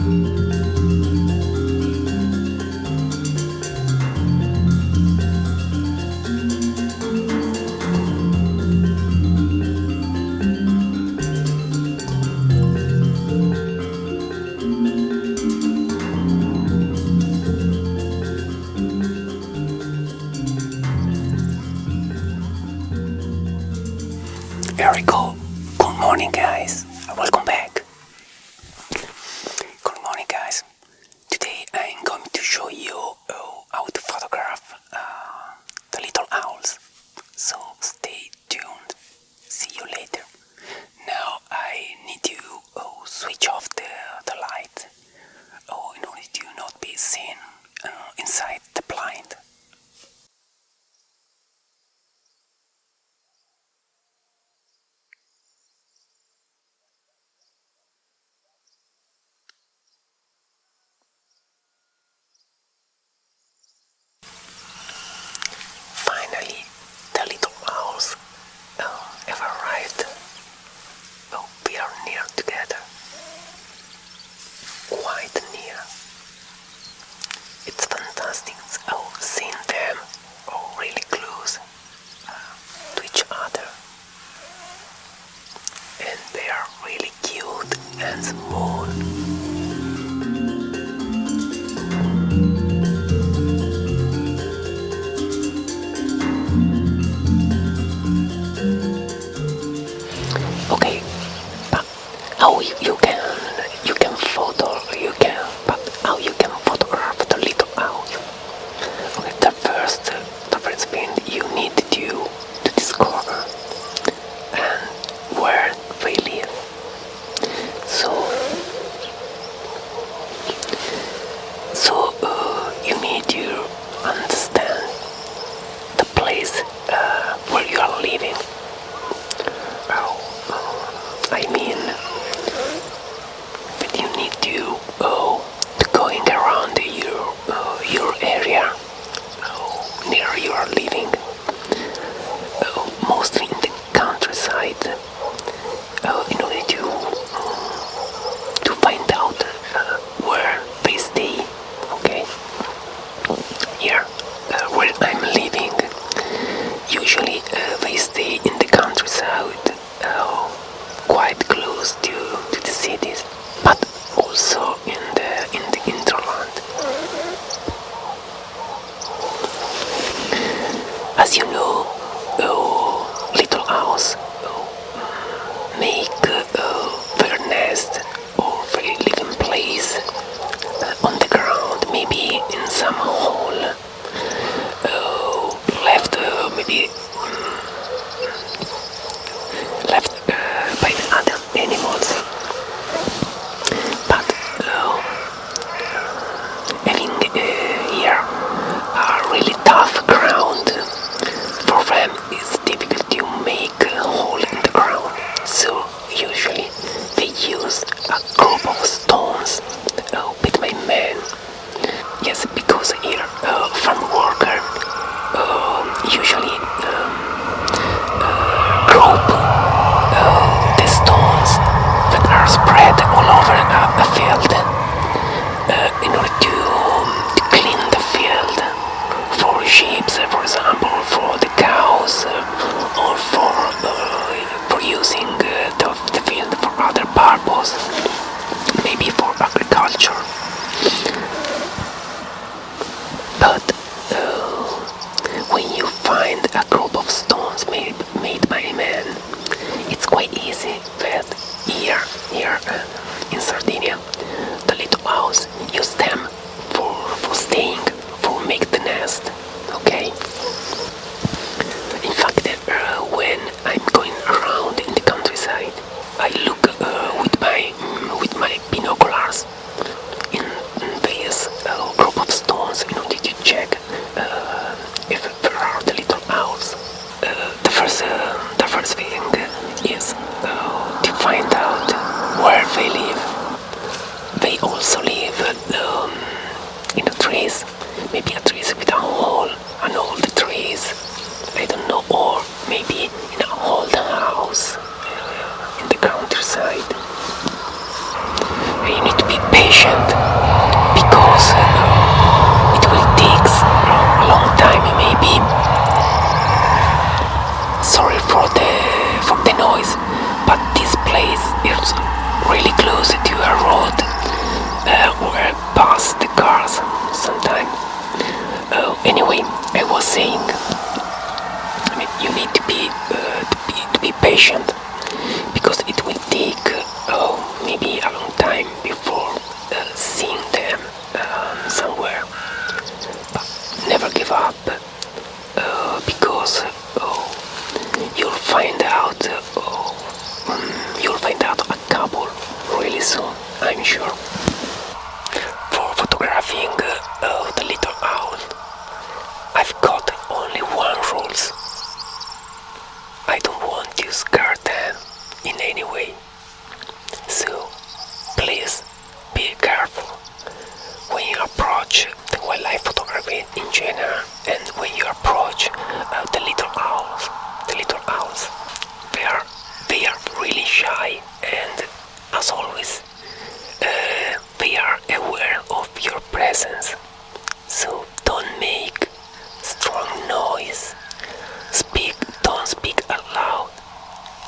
Very cool. Good morning, guys. Welcome back. Good morning, guys. Today I'm going to show you how to photograph the little owls. So stay tuned. See you later. Now I need to switch off the light in order to not be seen inside the blind. Finally, the little owls have arrived. We are near together. Quite near. It's fantastic seeing them really close to each other. And they are really cute and small. Okay, but how you can photograph the little owl? Okay, the first thing you need to discover and where they live. So you need to understand the place where you are living. I mean that you need to going around your area near you are living, mostly in the countryside, in order to find out where they stay. Okay, here where I'm living, usually they stay in the countryside, quite close to the cities, but also in the hinterland. As you know, little owls make their nest or their living place on the ground, maybe in some hole left by the other animals. But having here a really tough ground, for them it's difficult to make a hole in the ground. So usually they use a group of stones with my men. Yes, because here farm worker usually group the stones that are spread all over a field in order to clean the field for sheep, for example, for the cows, or for using the field for other purpose, maybe for agriculture. But when you find a group of stones made by men, it's quite easy that here in Sardinia, the little owls use them for staying, for make the nest. Okay. In fact, when I'm going around in the countryside, I look with my binoculars in this group of stones in order to check if there are the little owls. The first thing is to find out where they live. They also live patient because it will take a long time maybe. Sorry for the noise, but this place is really close to a road where pass the cars sometimes. Anyway, I was saying, you need to be patient because it will take maybe a long time before seeing them somewhere. But never give up because you'll find out a couple really soon, I'm sure. For photographing the little owl, I've got only one rules. I don't want to scare them in any way. So please be careful when you approach the wildlife photography in general, and when you approach the little owls. The little owls, they are really shy, and as always, they are aware of your presence. So don't make strong noise. Don't speak aloud.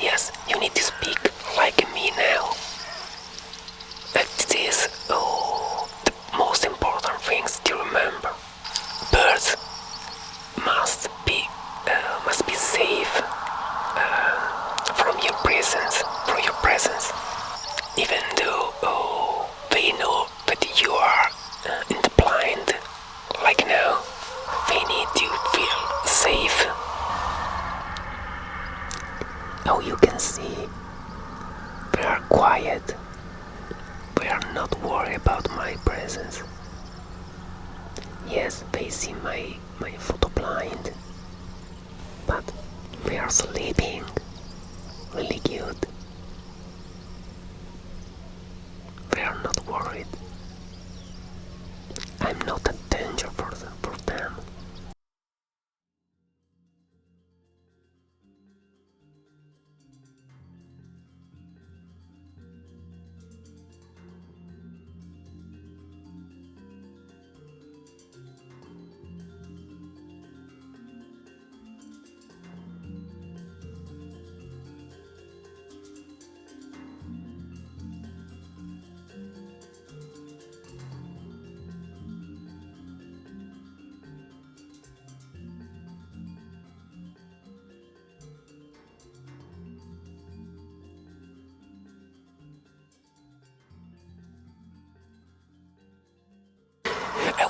Yes, you need to speak like me now. It is the most important things to remember. Birds must be safe from your presence. Even though they know that you are in the blind, like now, they need to feel safe. Now you can see they are quiet. They are not worried about my presence. Yes, they see my photo blind, but they are sleeping really good. They are not worried. I'm not a danger for them.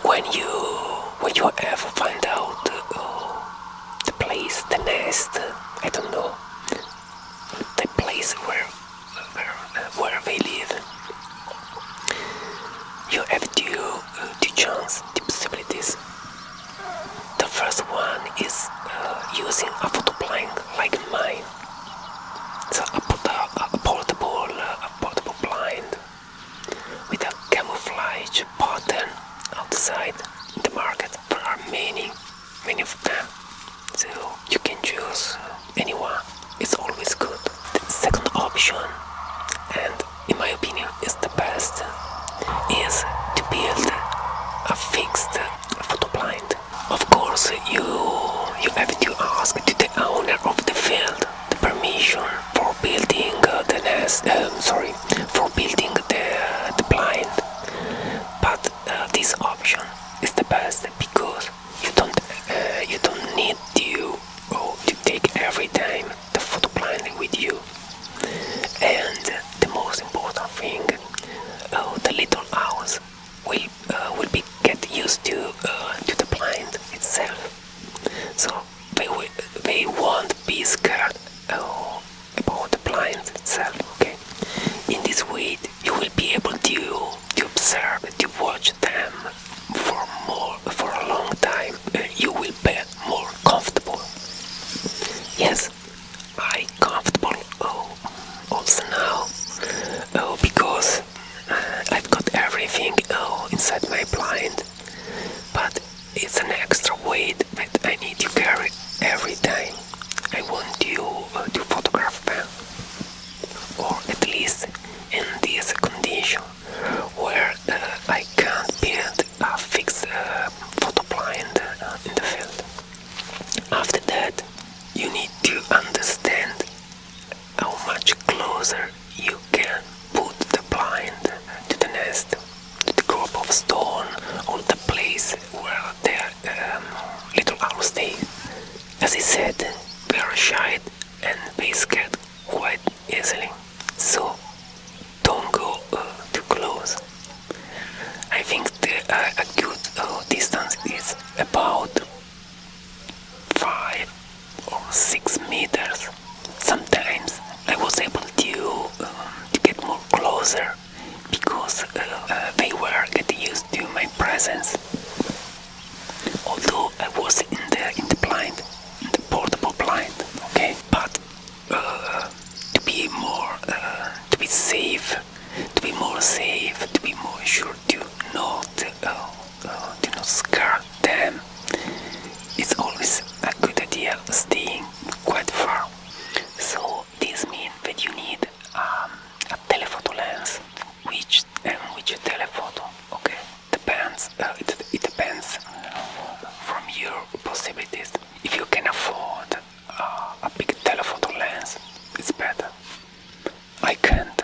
When you ever find out the place, the nest, I don't know, the place where they live, you have two chances, two possibilities. The first one is using a photo blind like mine. So a portable blind with a camouflage pattern outside in the market. There are many of them, so you can choose anyone. It's always good. The second option, and in my opinion is the best, is to build a fixed photo blind. Of course, you have to ask to the owner of the field the permission for building the nest. For building the blind. But this option is the best because you don't need to take every time the photo blind with you. And the most important thing, the little owls will get used to the blind itself, so they won't be scared about the blind itself. Okay, in this way you will be able to observe, to watch them for a long time. You will be more comfortable. Yes, I comfortable also now because I've got everything inside my blind, but it's an extra weight that I need to carry every time I want to photograph them, or at least in this condition where about 5 or 6 meters. Sometimes I was able to get more closer because they were getting used to my presence. Although I was in the blind, in the portable blind, okay. But to be safe, to be more sure to not scare them, it's always a good idea staying quite far. So this means that you need a telephoto lens, which telephoto, okay, depends. It depends from your possibilities. If you can afford a big telephoto lens, it's better. I can't,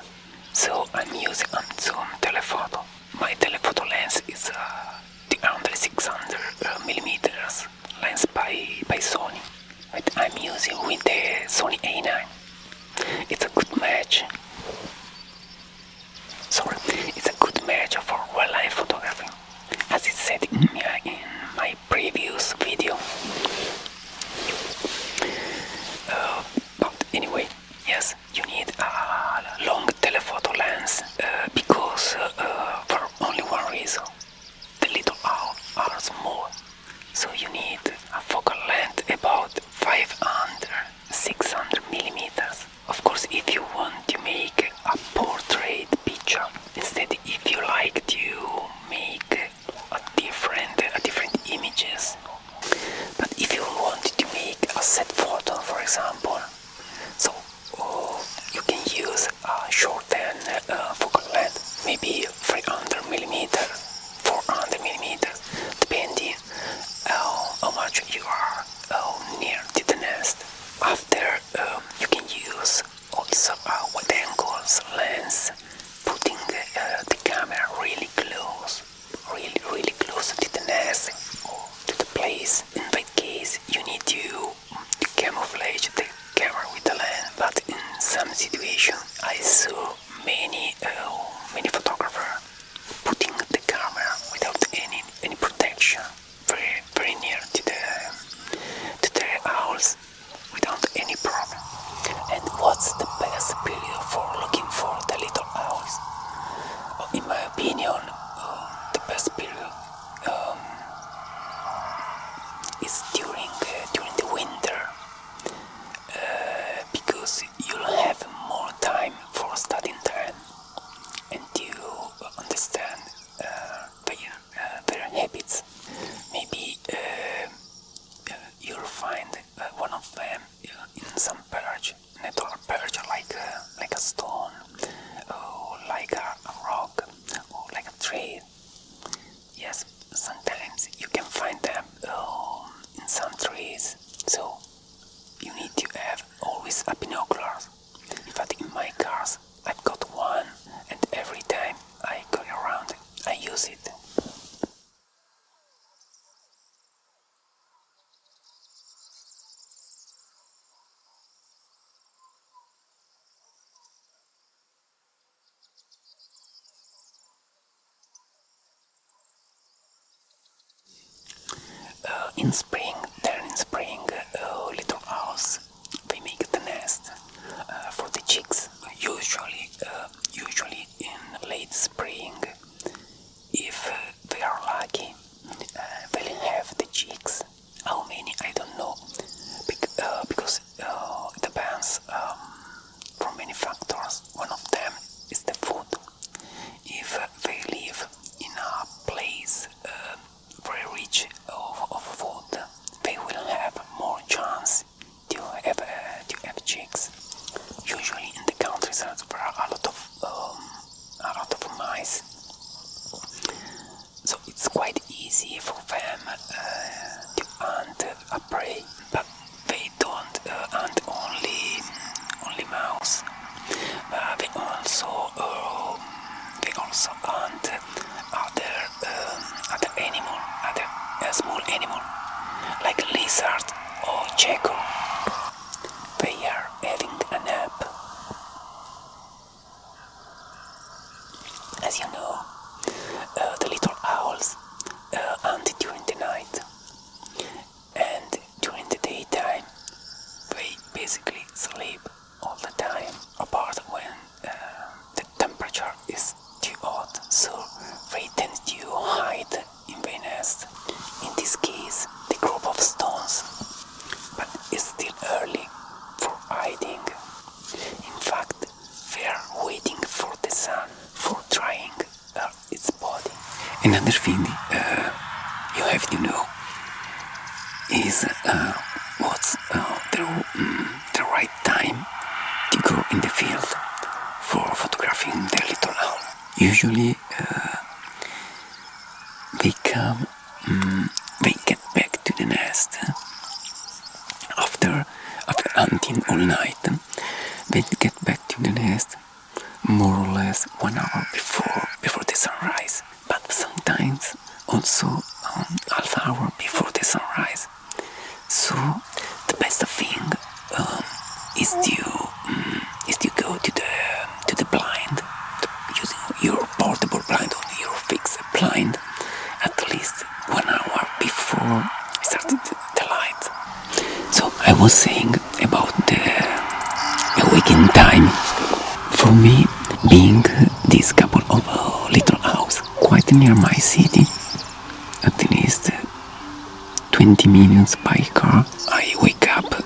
so I'm using a Zoom telephoto. My telephoto lens is the under 600 millimeters lens by Sony. But I'm using with the Sony A9. It's a good match. It's a good match for wildlife photography, as it said in my previous video. But anyway, yes, you need a long telephoto lens because for only one reason: the little owls are small, so you need a focal length about 500-600 millimeters. Of course, if you want to make a portrait picture, instead, if you like to make a different images, but if you want to make a set photo, for example, so you can use a shorten focal length, maybe 300 millimeters, 400 millimeters, depending how much you are near to the nest. After you can use also a wide angles lens, putting the camera really close to the nest or to the place. In that case, you need to camouflage the camera with the lens. But in some situations, I saw many photographers putting the camera without any protection, very near to the owls, without any problem. And what's the best period for looking for the little owls? In my opinion, the best period is during the winter, because you'll have more time for studying them and to understand their habits. Maybe you'll find one of them in some perch, natural perch, like a stone, or like a rock, or like a tree. Yes, sometimes you can find them in some trees. So you need to have always a binoculars. In fact, in my cars, I've got one, and every time I go around, I use it. In spring, little owls, they make the nest for the chicks. Usually in late spring, if they are lucky, they'll have the chicks. How many, I don't know, because it depends from many factors. One of them is the food. If they live in a place very rich of food, they will have more chance to have chicks. Usually in the countryside there are a lot of mice, so it's quite easy for them to hunt a prey. But they don't hunt only mouse. They also hunt other animal, other small animal, like lizard or gecko. They are having a nap. As you know, the little owls hunt during the night. Another thing you have to know is what's the right time to go in the field for photographing the little owl. Usually they get back to the nest after hunting all night. They get back to the nest more or less 1 hour before the sunrise, but sometimes also half hour before the sunrise. So the best thing is to go to the blind, using your portable blind or your fixed blind at least 1 hour before starting the light. So I was saying about the waking time. For me, being this couple of little house quite near my city, at least 20 minutes by car, I wake up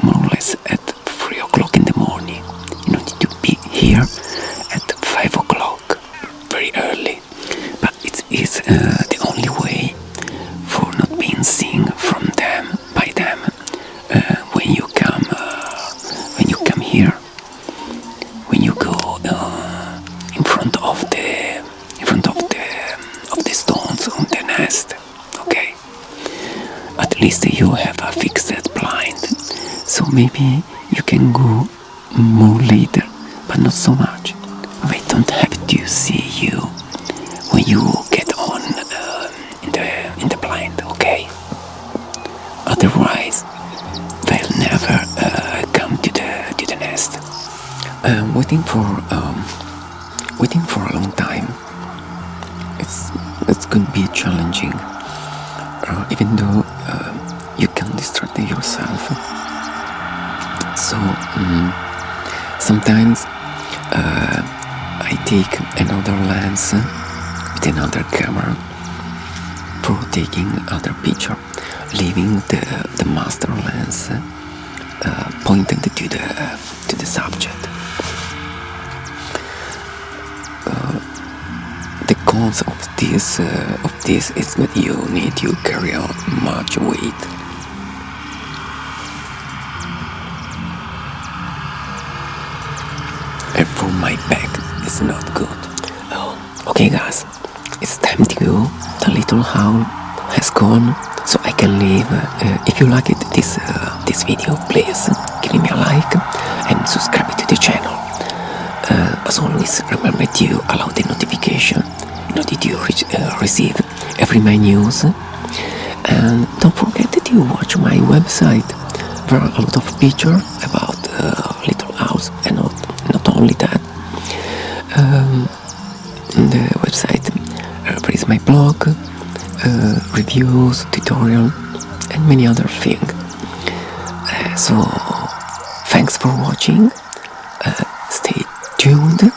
more or less at 3 o'clock in the morning in order to be here at 5 o'clock, very early. But it is the only way for not being seen from them, by them, when you come here, when you go in front of the stones on the nest. Okay, at least you have a fixed blind, so maybe you can go more later, but not so much. They don't have to see you when you get on in the blind. Okay, otherwise they'll never come to the nest. Waiting for a long time, it's going to be challenging, even though you can distract yourself. So sometimes I take another lens with another camera for taking other picture, leaving the master lens pointed to the subject. The cons of this is that you need to carry out much weight. And for my back, it's not good. Okay guys, it's time to go. The little owl has gone, so I can leave. If you liked this video, please give me a like and subscribe to the channel. As always, remember to allow the notification in order to receive every my news. And don't forget to watch my website. There are a lot of pictures about little owls, and not only that. On the website there is my blog, reviews, tutorial, and many other things. So thanks for watching. Stay tuned.